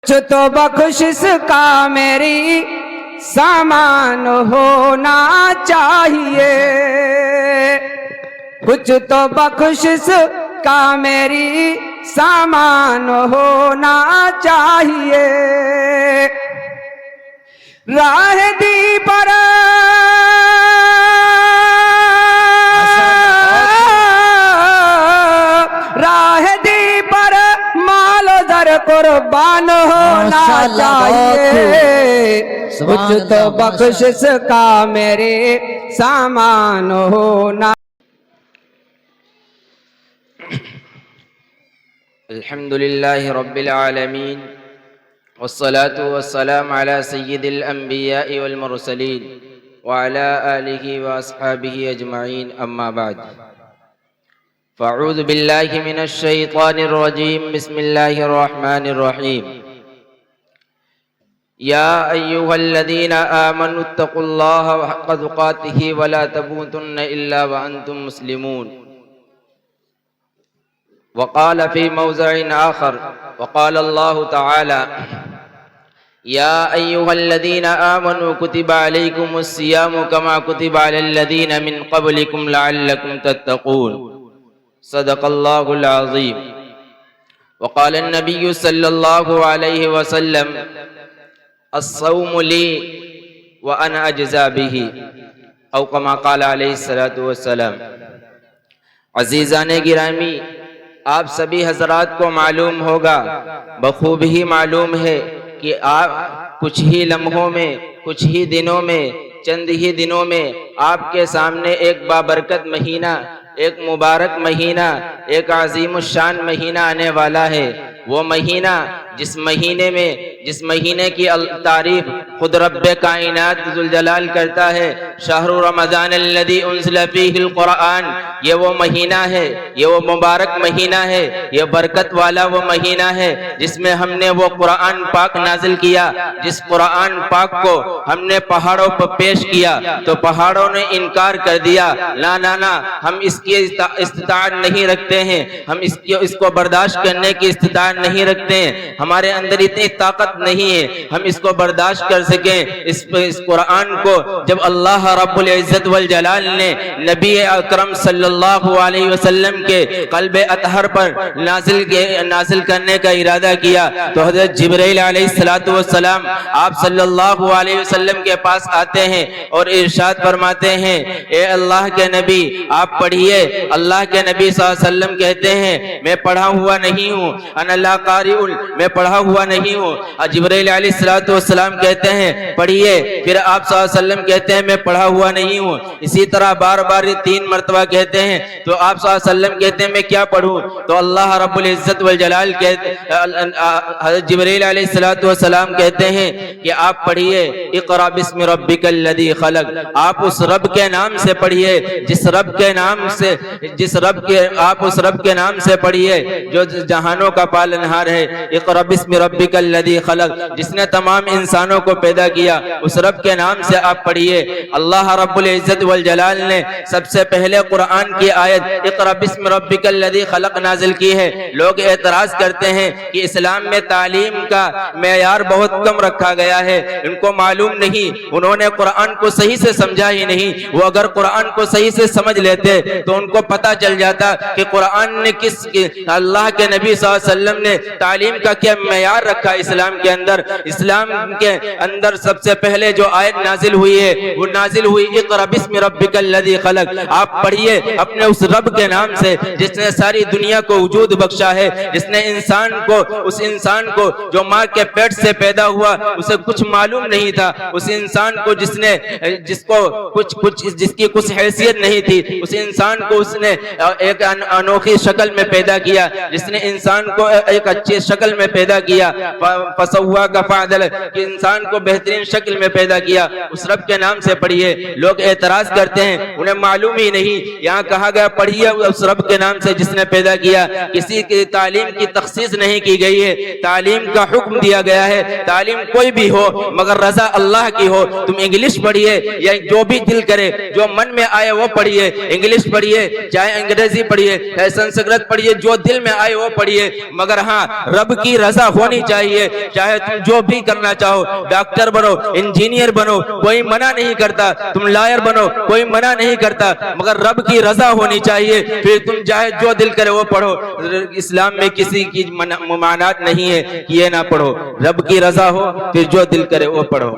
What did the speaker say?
کچھ تو بخشش کا میری سامان ہونا چاہیے، کچھ تو بخشش کا میری سامان ہونا چاہیے، راہ دی پر قربان ہونا چاہیے، کچھ تو بخشش کا میرے سامان ہونا۔ الحمدللہ رب العالمین والصلاة والسلام على سید الانبیاء والمرسلین وعلى آلہ واصحابہ اجمعین، اما بعد فاعوذ باللہ من الشیطان الرجیم، بسم اللہ الرحمن الرحیم۔ یا ایہا الذین آمنوا اتقوا اللہ حق تقاتہ ولا تموتن الا وانتم مسلمون۔ وقال فی موضع آخر، وقال اللہ تعالی یا ایہا الذین آمنوا کتب علیکم الصیام کما کتب علی الذین من قبلکم لعلکم تتقون۔ صدق اللہ العظیم۔ وقال النبی صلی اللہ علیہ وسلم الصوم لی وانا اجزا به، او کما قال علیہ السلام۔ عزیزان گرامی، آپ سبھی حضرات کو معلوم ہوگا، بخوب ہی معلوم ہے کہ آپ کچھ ہی لمحوں میں، کچھ ہی دنوں میں، چند ہی دنوں میں آپ کے سامنے ایک بابرکت مہینہ، ایک مبارک مہینہ، ایک عظیم الشان مہینہ آنے والا ہے۔ وہ مہینہ جس مہینے کی تعریف خود رب کائنات ذوالجلال کرتا ہے، شہر رمضان الذی انزل فیہ القرآن، یہ وہ مہینہ ہے، یہ وہ مبارک مہینہ ہے، یہ برکت والا وہ مہینہ ہے جس میں ہم نے وہ قرآن پاک نازل کیا۔ جس قرآن پاک کو ہم نے پہاڑوں پر پیش کیا تو پہاڑوں نے انکار کر دیا، نا ہم اس کی استطاعت نہیں رکھتے ہیں، ہم اس کو برداشت کرنے کی استطاعت نہیں رکھتے ہیں، ہمارے اندر اتنی طاقت نہیں ہے ہم اس کو برداشت کر سکیں۔ اس قرآن کو جب اللہ رب العزت والجلال نے نبی اکرم صلی اللہ علیہ وسلم کے قلب اطہر پر نازل کرنے کا ارادہ کیا تو حضرت جبرائیل علیہ السلام آپ صلی اللہ علیہ وسلم کے پاس آتے ہیں اور ارشاد فرماتے ہیں، اے اللہ کے نبی آپ پڑھیے۔ اللہ کے نبی صلی اللہ علیہ وسلم کہتے ہیں میں پڑھا ہوا نہیں ہوں، انا لا قارئ، میں پڑھا ہوا نہیں ہوں۔ جبرائیل علیہ السلام کہتے ہیں پڑھیے، پھر آپ صلی اللہ علیہ وسلم کہتے ہیں میں پڑھا ہوا نہیں ہوں۔ اسی طرح بار بار 3 مرتبہ کہتے ہیں تو آپ صلی اللہ علیہ وسلم کہتے ہیں میں کیا پڑھوں؟ تو اللہ رب العزت والجلال حضرت جبرائیل علیہ السلام کہتے ہیں کہ آپ پڑھیے، اقرأ بسم ربک الذی خلق، آپ اس رب کے نام سے پڑھیے جس رب کے نام سے آپ اس رب کے نام سے پڑھیے جو جہانوں کا پالنہار ہے۔ اقرأ بسم ربک الذی خلق، جس نے تمام انسانوں کو پیدا کیا، اس رب کے نام سے آپ پڑھیے۔ اللہ رب العزت والجلال نے سب سے پہلے قرآن کی آیت اقرأ بسم ربک الذی خلق نازل کی ہے۔ لوگ اعتراض کرتے ہیں کہ اسلام میں تعلیم کا معیار بہت کم رکھا گیا ہے، ان کو معلوم نہیں، انہوں نے قرآن کو صحیح سے سمجھا ہی نہیں۔ وہ اگر قرآن کو صحیح سے سمجھ لیتے تو ان کو پتہ چل جاتا کہ قرآن نے اللہ کے نبی صلی اللہ علیہ وسلم نے تعلیم کا کیا معیار رکھا اسلام کے اندر۔ اسلام کے اندر سب سے پہلے جو آیت نازل ہوئی ہے وہ نازل ہوئی اقرأ بسم ربک الذی خلق، آپ پڑھیے اپنے اس رب کے نام سے جس نے ساری دنیا کو وجود بخشا ہے، جس نے اس انسان کو جو ماں کے پیٹ سے پیدا ہوا اسے کچھ معلوم نہیں تھا، اس انسان کو جس کی کچھ حیثیت نہیں تھی، اس انسان کو اس نے ایک انوکھی شکل میں پیدا کیا، جس نے انسان کو ایک اچھی شکل میں پیدا کیا، فسواک فعدل، کہ انسان کو بہترین شکل میں پیدا کیا، اس رب کے نام سے پڑھیے۔ لوگ اعتراض کرتے ہیں انہیں معلوم ہی نہیں، یہاں کہا گیا پڑھیے اس رب کے نام سے جس نے پیدا کیا، کسی کی تعلیم کی تخصیص نہیں کی گئی ہے، تعلیم کا حکم دیا گیا ہے تعلیم کوئی بھی ہو مگر رضا اللہ کی ہو۔ تم انگلش پڑھیے یا جو بھی دل کرے، جو من میں آئے وہ پڑھیے، انگلش پڑھیے پڑھیے چاہے انگریزی پڑھیے چاہے سنسکرت پڑھیے جو دل میں آئے وہ پڑھیے مگر ہاں رب کی رضا ہونی چاہیے چاہے تم جو بھی کرنا چاہو ڈاکٹر بنو انجینئر بنو کوئی منع نہیں کرتا تم لائر بنو کوئی منع نہیں کرتا مگر رب کی رضا ہونی چاہیے پھر تم چاہے جو دل کرے وہ پڑھو اسلام میں کسی کی ممانعت نہیں ہے کہ یہ نہ پڑھو رب کی رضا ہو پھر جو دل کرے وہ پڑھو